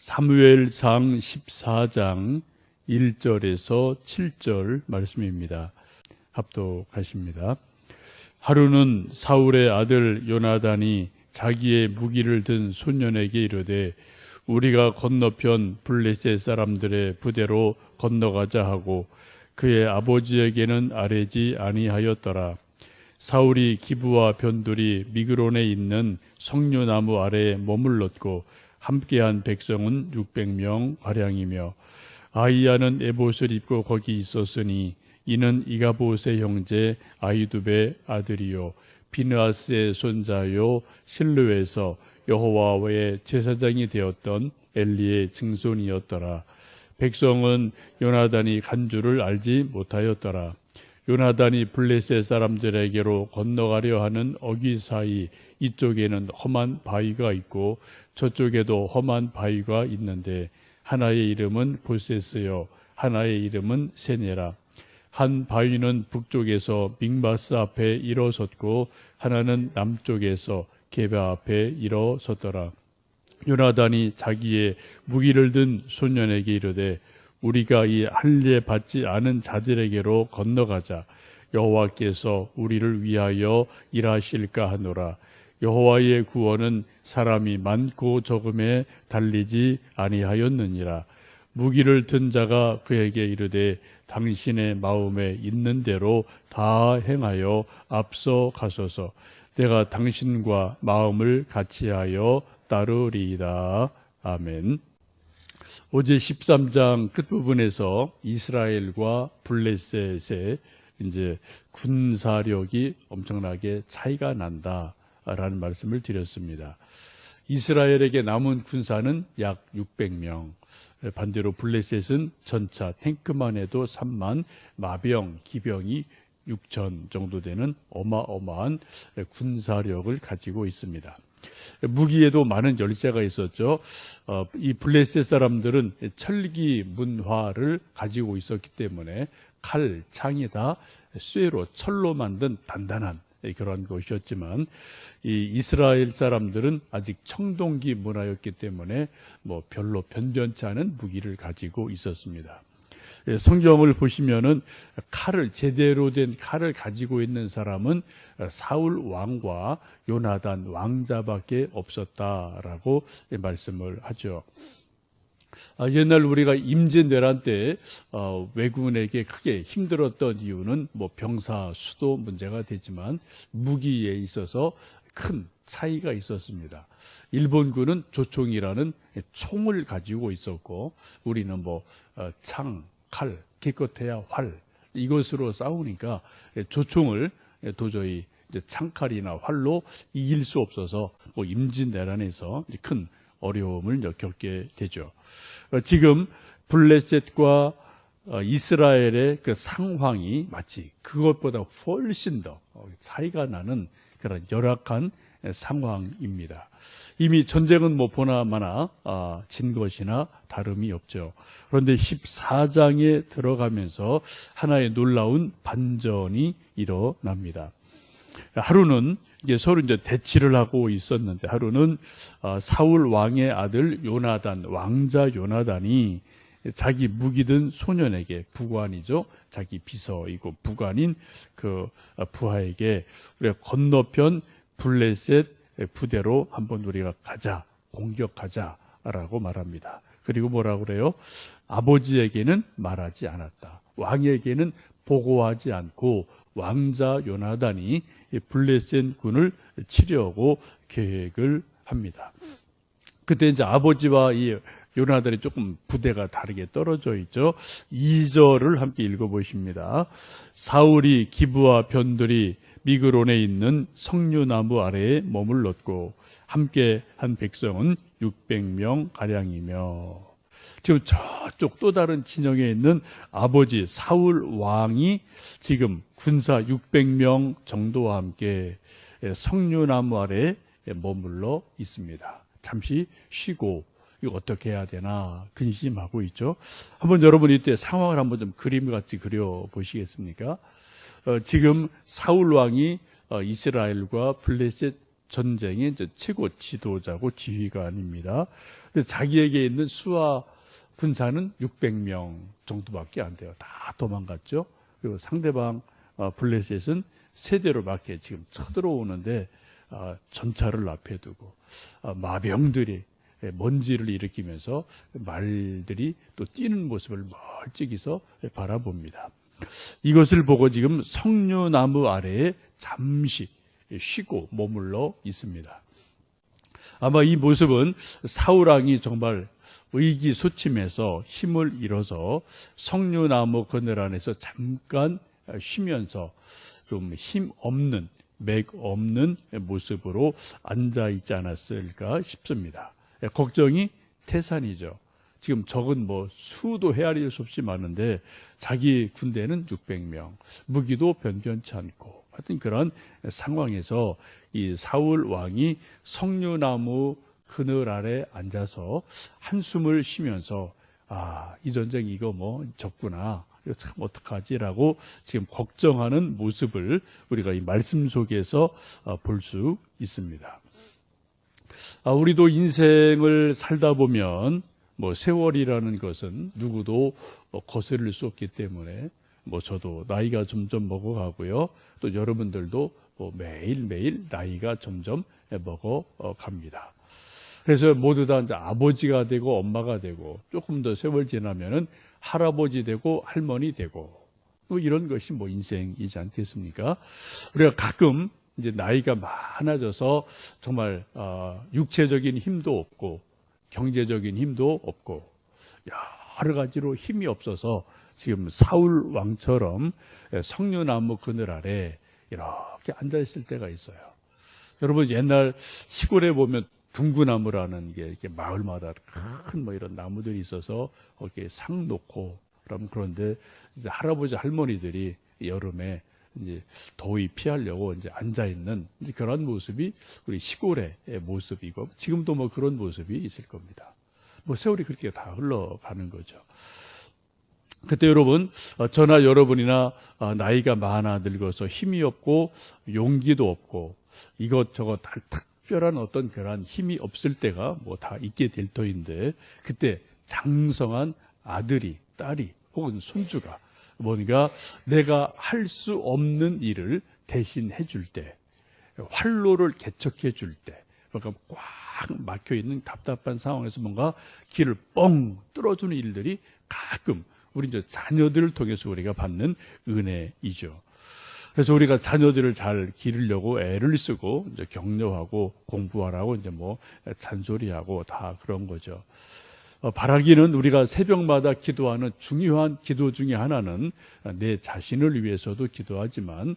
사무엘상 14장 1절에서 7절 말씀입니다. 합독하십니다. 하루는 사울의 아들 요나단이 자기의 무기를 든 소년에게 이르되 우리가 건너편 블레셋 사람들의 부대로 건너가자 하고 그의 아버지에게는 아뢰지 아니하였더라. 사울이 기브와 변두리 미그론에 있는 석류나무 아래에 머물렀고 함께한 백성은 600명 가량이며 아이야는 에봇을 입고 거기 있었으니 이는 이가봇의 형제 아히두베의 아들이요 비느하스의 손자요 실로에서 여호와의 제사장이 되었던 엘리의 증손이었더라. 백성은 요나단이 간 줄을 알지 못하였더라. 요나단이 블레셋 사람들에게로 건너가려 하는 어귀 사이 이쪽에는 험한 바위가 있고 저쪽에도 험한 바위가 있는데 하나의 이름은 보세스요 하나의 이름은 세네라. 한 바위는 북쪽에서 믹마스 앞에 일어섰고 하나는 남쪽에서 게바 앞에 일어섰더라. 요나단이 자기의 무기를 든 소년에게 이르되 우리가 이 할례 받지 않은 자들에게로 건너가자. 여호와께서 우리를 위하여 일하실까 하노라. 여호와의 구원은 사람이 많고 적음에 달리지 아니하였느니라. 무기를 든 자가 그에게 이르되 당신의 마음에 있는 대로 다 행하여 앞서 가소서. 내가 당신과 마음을 같이하여 따르리이다. 아멘. 어제 13장 끝부분에서 이스라엘과 블레셋의 이제 군사력이 엄청나게 차이가 난다라는 말씀을 드렸습니다. 이스라엘에게 남은 군사는 약 600명, 반대로 블레셋은 전차 탱크만 해도 3만, 마병, 기병이 6천 정도 되는 어마어마한 군사력을 가지고 있습니다. 무기에도 많은 열쇠가 있었죠. 이 블레셋 사람들은 철기 문화를 가지고 있었기 때문에 칼, 창이 다 쇠로, 철로 만든 단단한 그런 것이었지만 이 이스라엘 사람들은 아직 청동기 문화였기 때문에 별로 변변치 않은 무기를 가지고 있었습니다. 성경을 보시면은 칼을 제대로 된 칼을 가지고 있는 사람은 사울 왕과 요나단 왕자밖에 없었다라고 말씀을 하죠. 옛날 우리가 임진왜란 때 왜군에게 크게 힘들었던 이유는 병사 수도 문제가 되지만 무기에 있어서 큰 차이가 있었습니다. 일본군은 조총이라는 총을 가지고 있었고 우리는 창, 칼, 기껏해야 활 이것으로 싸우니까 조총을 도저히 이제 창칼이나 활로 이길 수 없어서 임진왜란에서 큰 어려움을 겪게 되죠. 지금 블레셋과 이스라엘의 그 상황이 마치 그것보다 훨씬 더 차이가 나는 그런 열악한 상황입니다. 이미 전쟁은 보나마나 진 것이나 다름이 없죠. 그런데 14장에 들어가면서 하나의 놀라운 반전이 일어납니다. 하루는 서로 이제 대치를 하고 있었는데 하루는 사울 왕의 아들 요나단, 왕자 요나단이 자기 무기 든 소년에게 부관이죠. 자기 비서이고 부관인 그 부하에게 우리가 건너편 블레셋 부대로 한번 우리가 가자, 공격하자라고 말합니다. 그리고 뭐라고 그래요? 아버지에게는 말하지 않았다. 왕에게는 보고하지 않고 왕자 요나단이 블레셋 군을 치려고 계획을 합니다. 그때 이제 아버지와 이 요나단이 조금 부대가 다르게 떨어져 있죠. 2절을 함께 읽어보십니다. 사울이 기브와 변두리 미그론에 있는 석류나무 아래에 머물렀고 함께 한 백성은 600명 가량이며 지금 저쪽 또 다른 진영에 있는 아버지 사울 왕이 지금 군사 600명 정도와 함께 석류나무 아래에 머물러 있습니다. 잠시 쉬고 이거 어떻게 해야 되나 근심하고 있죠. 한번 여러분 이때 상황을 한번 좀 그림같이 그려보시겠습니까? 지금 사울 왕이 이스라엘과 블레셋 전쟁의 이제 최고 지도자고 지휘관입니다. 근데 자기에게 있는 수하 군사는 600명 정도밖에 안 돼요. 다 도망갔죠. 그리고 상대방 블레셋은 세대로 맞게 지금 쳐들어오는데 전차를 앞에 두고 마병들이 먼지를 일으키면서 말들이 또 뛰는 모습을 멀찍이서 바라봅니다. 이것을 보고 지금 석류나무 아래에 잠시 쉬고 머물러 있습니다. 아마 이 모습은 사울왕이 정말 의기소침해서 힘을 잃어서 석류나무 그늘 안에서 잠깐 쉬면서 좀 힘 없는, 맥 없는 모습으로 앉아 있지 않았을까 싶습니다. 걱정이 태산이죠. 지금 적은 뭐 수도 헤아릴 수 없이 많은데 자기 군대는 600명, 무기도 변변치 않고 하여튼 그런 상황에서 이 사울 왕이 석류나무 그늘 아래 앉아서 한숨을 쉬면서 이 전쟁 이거 뭐 적구나. 이거 참 어떡하지라고 지금 걱정하는 모습을 우리가 이 말씀 속에서 볼 수 있습니다. 우리도 인생을 살다 보면 뭐 세월이라는 것은 누구도 거스를 수 없기 때문에 뭐 저도 나이가 점점 먹어가고요. 또 여러분들도 뭐 매일매일 나이가 점점 먹어갑니다. 그래서 모두 다 이제 아버지가 되고 엄마가 되고 조금 더 세월 지나면은 할아버지 되고 할머니 되고 뭐 이런 것이 뭐 인생이지 않겠습니까? 우리가 가끔 이제 나이가 많아져서 정말 육체적인 힘도 없고 경제적인 힘도 없고 여러 가지로 힘이 없어서 지금 사울 왕처럼 석류나무 그늘 아래 이렇게 앉아 있을 때가 있어요. 여러분 옛날 시골에 보면 둥구나무라는 게 이렇게 마을마다 큰 뭐 이런 나무들이 있어서 거기에 상 놓고 그런데 이제 할아버지 할머니들이 여름에 이제 더위 피하려고 이제 앉아 있는 이제 그런 모습이 우리 시골의 모습이고 지금도 뭐 그런 모습이 있을 겁니다. 뭐 세월이 그렇게 다 흘러가는 거죠. 그때 여러분, 저나 여러분이나 나이가 많아 늙어서 힘이 없고 용기도 없고 이것저것 특별한 어떤 그런 힘이 없을 때가 뭐 다 있게 될 터인데 그때 장성한 아들이 딸이 혹은 손주가 뭔가 내가 할 수 없는 일을 대신 해줄 때 활로를 개척해 줄 때 그러니까 꽉 막혀 있는 답답한 상황에서 뭔가 길을 뻥 뚫어주는 일들이 가끔 우리 이제 자녀들을 통해서 우리가 받는 은혜이죠. 그래서 우리가 자녀들을 잘 기르려고 애를 쓰고 이제 격려하고 공부하라고 이제 뭐 잔소리하고 다 그런 거죠. 바라기는 우리가 새벽마다 기도하는 중요한 기도 중에 하나는 내 자신을 위해서도 기도하지만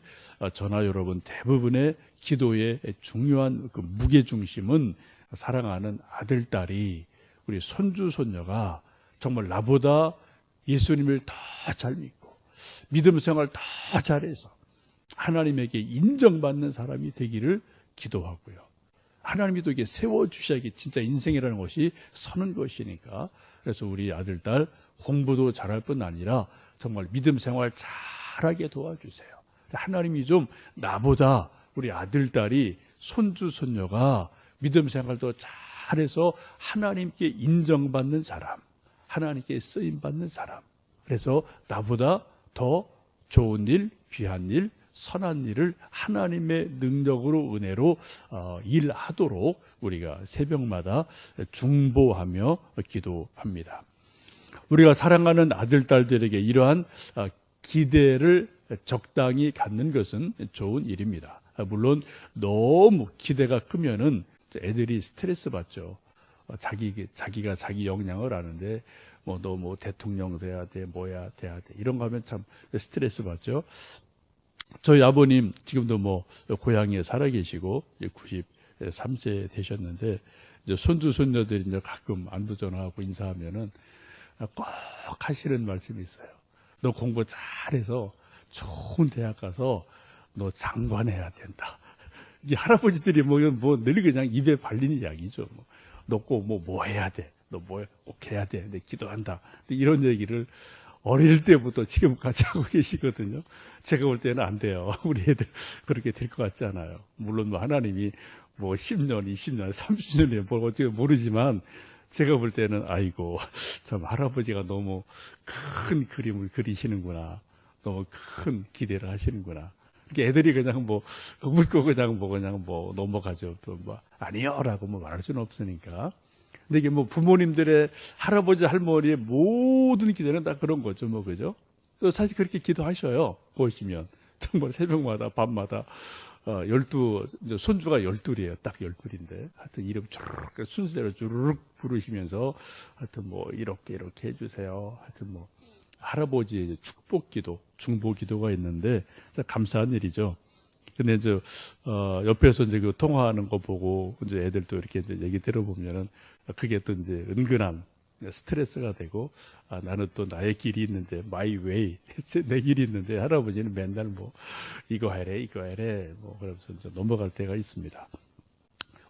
저나 여러분 대부분의 기도의 중요한 그 무게중심은 사랑하는 아들, 딸이 우리 손주, 손녀가 정말 나보다 예수님을 더 잘 믿고 믿음 생활 더 잘해서 하나님에게 인정받는 사람이 되기를 기도하고요. 하나님이 또 이게 세워주셔야 이게 진짜 인생이라는 것이 서는 것이니까 그래서 우리 아들, 딸 공부도 잘할 뿐 아니라 정말 믿음 생활 잘하게 도와주세요. 하나님이 좀 나보다 우리 아들, 딸이 손주, 손녀가 믿음 생활도 잘해서 하나님께 인정받는 사람, 하나님께 쓰임받는 사람 그래서 나보다 더 좋은 일, 귀한 일, 선한 일을 하나님의 능력으로 은혜로 일하도록 우리가 새벽마다 중보하며 기도합니다. 우리가 사랑하는 아들, 딸들에게 이러한 기대를 적당히 갖는 것은 좋은 일입니다. 물론 너무 기대가 크면은 애들이 스트레스 받죠. 자기가 자기 역량을 아는데 너 뭐 대통령 돼야 돼, 뭐야 돼야 돼 이런 거 하면 참 스트레스 받죠. 저희 아버님 지금도 뭐 고향에 살아 계시고 93세 되셨는데 이제 손주 손녀들이 이제 가끔 안부 전화하고 인사하면은 꼭 하시는 말씀이 있어요. 너 공부 잘해서 좋은 대학 가서 너 장관해야 된다. 이 할아버지들이 늘 그냥 입에 발린 이야기죠. 너 꼭 뭐 해야 돼. 너 뭐 꼭 해야 돼. 내 기도한다. 이런 얘기를 어릴 때부터 지금까지 하고 계시거든요. 제가 볼 때는 안 돼요. 우리 애들 그렇게 될 것 같지 않아요. 물론 하나님이 뭐 10년, 20년, 30년에 뭘 어떻게 모르지만 제가 볼 때는 아이고 참 할아버지가 너무 큰 그림을 그리시는구나. 너무 큰 기대를 하시는구나. 이렇게 애들이 그냥 뭐 웃고 그냥 뭐 넘어가죠. 또 뭐 아니요라고 뭐 말할 수는 없으니까. 근데 이게 뭐 부모님들의 할아버지 할머니의 모든 기대는 다 그런 거죠, 뭐 그죠? 또 사실 그렇게 기도하셔요. 보시면 정말 새벽마다 밤마다 12 손주가 12이에요. 딱 12인데 하여튼 이름 주르륵 순서대로 주르륵 부르시면서 하여튼 뭐 이렇게 해주세요. 하여튼 뭐 할아버지의 축복기도, 중보기도가 있는데 진짜 감사한 일이죠. 근데 이제 옆에서 이제 그 통화하는 거 보고 이제 애들도 이렇게 이제 얘기 들어보면은 그게 또 이제 은근한 스트레스가 되고 나는 또 나의 길이 있는데 my way 내 길이 있는데 할아버지는 맨날 뭐 이거 해래 뭐 그러면서 이제 넘어갈 때가 있습니다.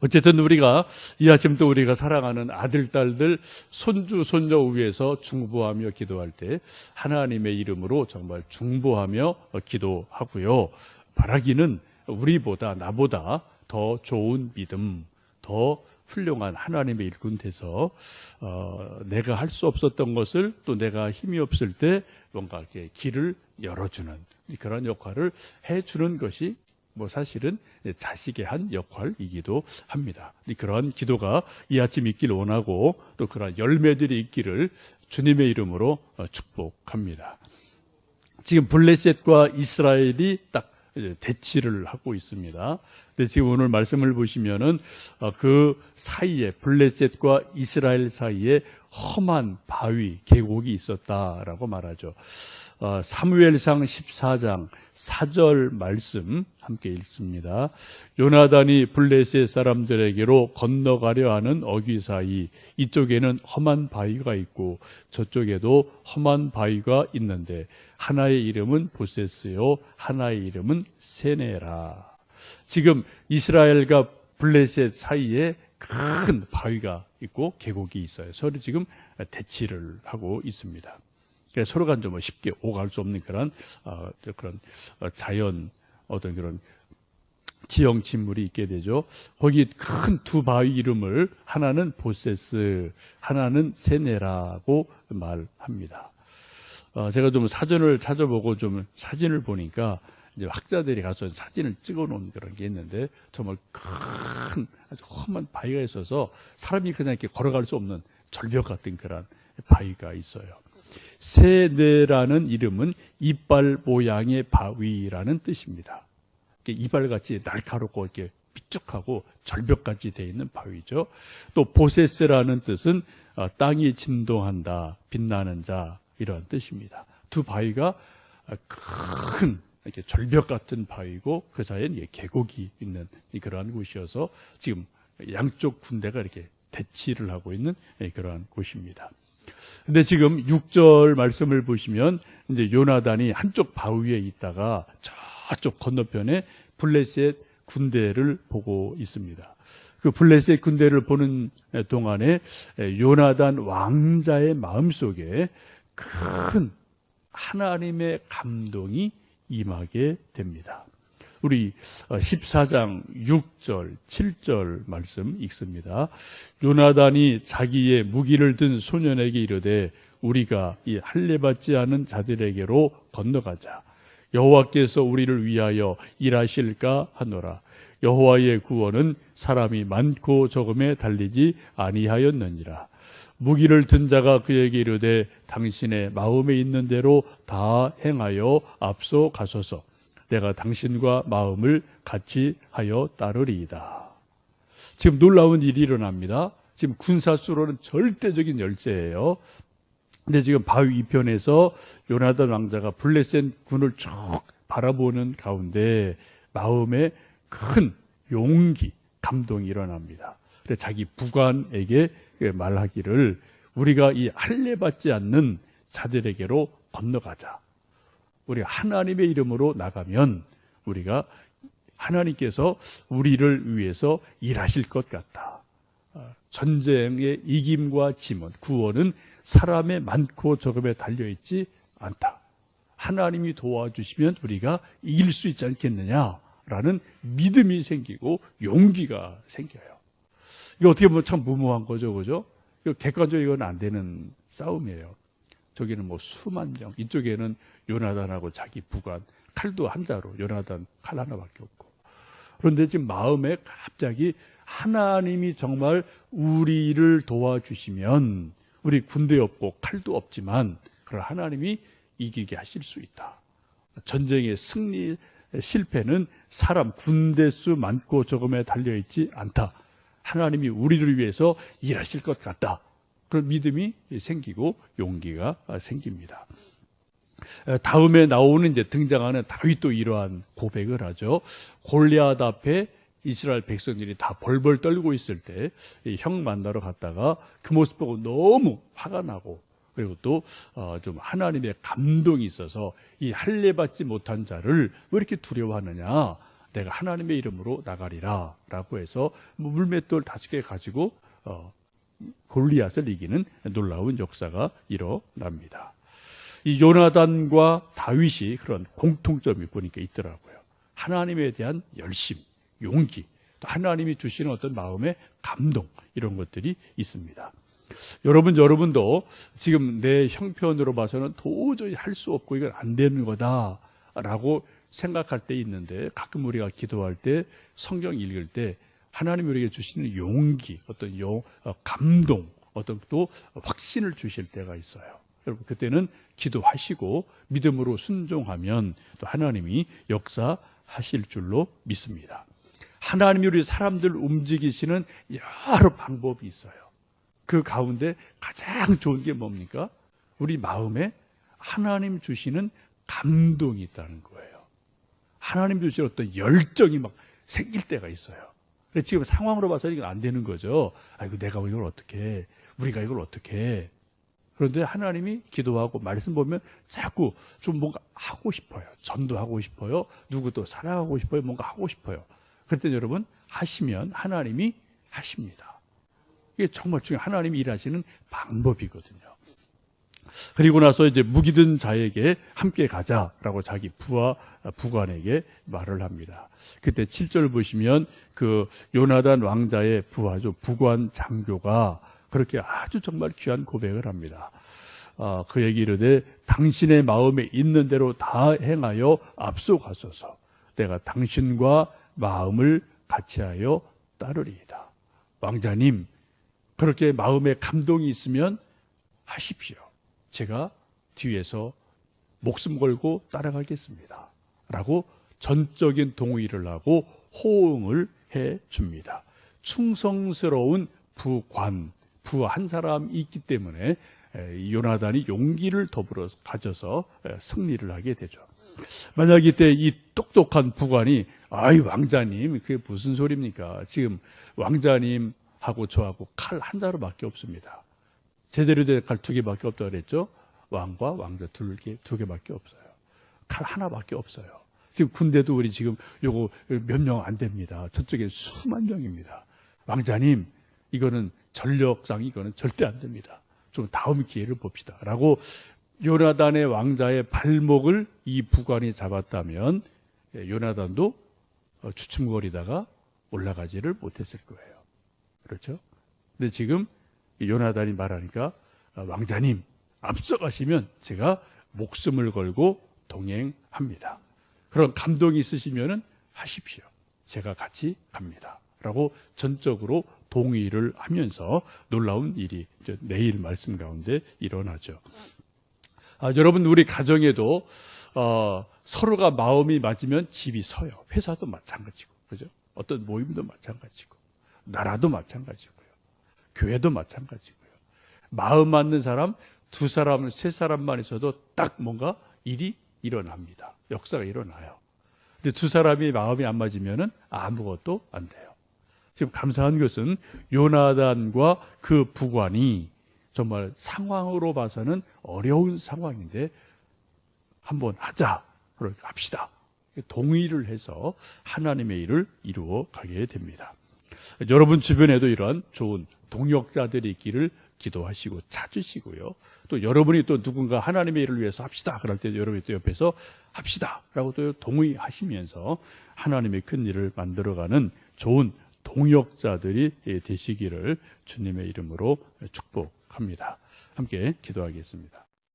어쨌든 우리가 이 아침도 우리가 사랑하는 아들, 딸들, 손주, 손녀 위해서 중보하며 기도할 때 하나님의 이름으로 정말 중보하며 기도하고요. 바라기는 우리보다 나보다 더 좋은 믿음, 더 훌륭한 하나님의 일꾼 돼서 내가 할 수 없었던 것을 또 내가 힘이 없을 때 뭔가 이렇게 길을 열어주는 그런 역할을 해주는 것이 뭐 사실은 자식의 한 역할이기도 합니다. 그런 기도가 이 아침 있길 원하고 또 그런 열매들이 있기를 주님의 이름으로 축복합니다. 지금 블레셋과 이스라엘이 딱 대치를 하고 있습니다. 근데 지금 오늘 말씀을 보시면은 그 사이에 블레셋과 이스라엘 사이에 험한 바위, 계곡이 있었다라고 말하죠. 사무엘상 14장 4절 말씀 함께 읽습니다. 요나단이 블레셋 사람들에게로 건너가려 하는 어귀 사이 이쪽에는 험한 바위가 있고 저쪽에도 험한 바위가 있는데 하나의 이름은 보세스요 하나의 이름은 세네라. 지금 이스라엘과 블레셋 사이에 큰 바위가 있고 계곡이 있어요. 서로 지금 대치를 하고 있습니다. 그래서 서로가 좀 쉽게 오갈 수 없는 그런 자연 어떤 그런 지형 침물이 있게 되죠. 거기 큰 두 바위 이름을 하나는 보세스, 하나는 세네라고 말합니다. 제가 좀 사전을 찾아보고 좀 사진을 보니까 이제 학자들이 가서 사진을 찍어 놓은 그런 게 있는데 정말 큰 아주 험한 바위가 있어서 사람이 그냥 이렇게 걸어갈 수 없는 절벽 같은 그런 바위가 있어요. 세네라는 이름은 이빨 모양의 바위라는 뜻입니다. 이빨같이 날카롭고 이렇게 삐쭉하고 절벽같이 되어 있는 바위죠. 또 보세스라는 뜻은 땅이 진동한다, 빛나는 자 이런 뜻입니다. 두 바위가 큰 이렇게 절벽 같은 바위고 그 사이에 계곡이 있는 그러한 곳이어서 지금 양쪽 군대가 이렇게 대치를 하고 있는 그러한 곳입니다. 근데 지금 6절 말씀을 보시면 이제 요나단이 한쪽 바위에 있다가 저쪽 건너편에 블레셋 군대를 보고 있습니다. 그 블레셋 군대를 보는 동안에 요나단 왕자의 마음속에 큰 하나님의 감동이 임하게 됩니다. 우리 14장 6절, 7절 말씀 읽습니다. 요나단이 자기의 무기를 든 소년에게 이르되 우리가 이 할례받지 않은 자들에게로 건너가자. 여호와께서 우리를 위하여 일하실까 하노라. 여호와의 구원은 사람이 많고 적음에 달리지 아니하였느니라. 무기를 든 자가 그에게 이르되 당신의 마음에 있는 대로 다 행하여 앞서 가소서. 내가 당신과 마음을 같이 하여 따르리이다. 지금 놀라운 일이 일어납니다. 지금 군사수로는 절대적인 열세예요. 근데 지금 바위 이편에서 요나단 왕자가 블레셋 군을 쭉 바라보는 가운데 마음에 큰 용기, 감동이 일어납니다. 그래서 자기 부관에게 말하기를 우리가 이 할례받지 않는 자들에게로 건너가자. 우리가 하나님의 이름으로 나가면 우리가 하나님께서 우리를 위해서 일하실 것 같다. 전쟁의 이김과 지문, 구원은 사람의 많고 적음에 달려있지 않다. 하나님이 도와주시면 우리가 이길 수 있지 않겠느냐라고 라는 믿음이 생기고 용기가 생겨요. 이거 어떻게 보면 참 무모한 거죠, 그죠? 이거 객관적으로 이건 안 되는 싸움이에요. 저기는 뭐 수만 명, 이쪽에는 요나단하고 자기 부관, 칼도 한 자로, 요나단 칼 하나밖에 없고. 그런데 지금 마음에 갑자기 하나님이 정말 우리를 도와주시면 우리 군대 없고 칼도 없지만 그런 하나님이 이기게 하실 수 있다. 전쟁의 승리, 실패는 사람 군대 수 많고 적음에 달려있지 않다. 하나님이 우리를 위해서 일하실 것 같다. 그런 믿음이 생기고 용기가 생깁니다. 다음에 나오는 이제 등장하는 다윗도 이러한 고백을 하죠. 골리앗 앞에 이스라엘 백성들이 다 벌벌 떨고 있을 때 형 만나러 갔다가 그 모습 보고 너무 화가 나고 그리고 또 좀 하나님의 감동이 있어서 이 할례 받지 못한 자를 왜 이렇게 두려워하느냐? 내가 하나님의 이름으로 나가리라 라고 해서 물맷돌 5개 가지고 골리앗을 이기는 놀라운 역사가 일어납니다. 이 요나단과 다윗이 그런 공통점이 보니까 있더라고요. 하나님에 대한 열심, 용기, 또 하나님이 주시는 어떤 마음의 감동, 이런 것들이 있습니다. 여러분도 지금 내 형편으로 봐서는 도저히 할 수 없고 이건 안 되는 거다라고 생각할 때 있는데, 가끔 우리가 기도할 때, 성경 읽을 때 하나님이 우리에게 주시는 용기, 어떤 감동, 어떤 또 확신을 주실 때가 있어요. 여러분, 그때는 기도하시고 믿음으로 순종하면 또 하나님이 역사하실 줄로 믿습니다. 하나님이 우리 사람들 움직이시는 여러 방법이 있어요. 그 가운데 가장 좋은 게 뭡니까? 우리 마음에 하나님 주시는 감동이 있다는 거예요. 하나님 주시는 어떤 열정이 막 생길 때가 있어요. 근데 지금 상황으로 봐서는 이건 안 되는 거죠. 아이고, 내가 이걸 어떻게 해? 우리가 이걸 어떻게 해? 그런데 하나님이 기도하고 말씀 보면 자꾸 좀 뭔가 하고 싶어요. 전도하고 싶어요. 누구도 사랑하고 싶어요. 뭔가 하고 싶어요. 그때 여러분, 하시면 하나님이 하십니다. 이게 정말 중요한 하나님이 일하시는 방법이거든요. 그리고 나서 이제 무기 든 자에게 함께 가자라고 자기 부관에게 말을 합니다. 그때 7절 보시면 그 요나단 왕자의 부하죠. 부관 장교가 그렇게 아주 정말 귀한 고백을 합니다. 그에게 이르되 당신의 마음에 있는 대로 다 행하여 앞서가소서. 내가 당신과 마음을 같이하여 따르리이다. 왕자님, 그렇게 마음에 감동이 있으면 하십시오. 제가 뒤에서 목숨 걸고 따라가겠습니다. 라고 전적인 동의를 하고 호응을 해 줍니다. 충성스러운 부하 한 사람이 있기 때문에 요나단이 용기를 더불어 가져서 승리를 하게 되죠. 만약 이때 이 똑똑한 부관이 아이 왕자님 그게 무슨 소리입니까? 지금 왕자님하고 저하고 칼 한 자루밖에 없습니다. 제대로 된 칼 2개밖에 없다고 그랬죠. 왕과 왕자 2개밖에 없어요. 칼 하나밖에 없어요. 지금 군대도 우리 지금 요거 몇 명 안 됩니다. 저쪽에 수만 명입니다. 왕자님, 이거는 전력상 이거는 절대 안 됩니다. 좀 다음 기회를 봅시다. 라고 요나단의 왕자의 발목을 이 부관이 잡았다면 요나단도 주춤거리다가 올라가지를 못했을 거예요. 그렇죠? 근데 지금 요나단이 말하니까 왕자님 앞서가시면 제가 목숨을 걸고 동행합니다. 그런 감동이 있으시면 하십시오. 제가 같이 갑니다. 라고 전적으로 동의를 하면서 놀라운 일이 내일 말씀 가운데 일어나죠. 여러분, 우리 가정에도 서로가 마음이 맞으면 집이 서요. 회사도 마찬가지고, 그죠? 어떤 모임도 마찬가지고, 나라도 마찬가지고요. 교회도 마찬가지고요. 마음 맞는 사람, 2사람, 3사람만 있어도 딱 뭔가 일이 일어납니다. 역사가 일어나요. 근데 2사람이 마음이 안 맞으면은 아무것도 안 돼요. 지금 감사한 것은 요나단과 그 부관이 정말 상황으로 봐서는 어려운 상황인데 한번 하자, 그렇게 합시다. 동의를 해서 하나님의 일을 이루어 가게 됩니다. 여러분 주변에도 이러한 좋은 동역자들이 있기를 기도하시고 찾으시고요. 또 여러분이 또 누군가 하나님의 일을 위해서 합시다. 그럴 때 여러분이 또 옆에서 합시다라고 또 동의하시면서 하나님의 큰 일을 만들어가는 좋은 동역자들이 되시기를 주님의 이름으로 축복합니다. 함께 기도하겠습니다.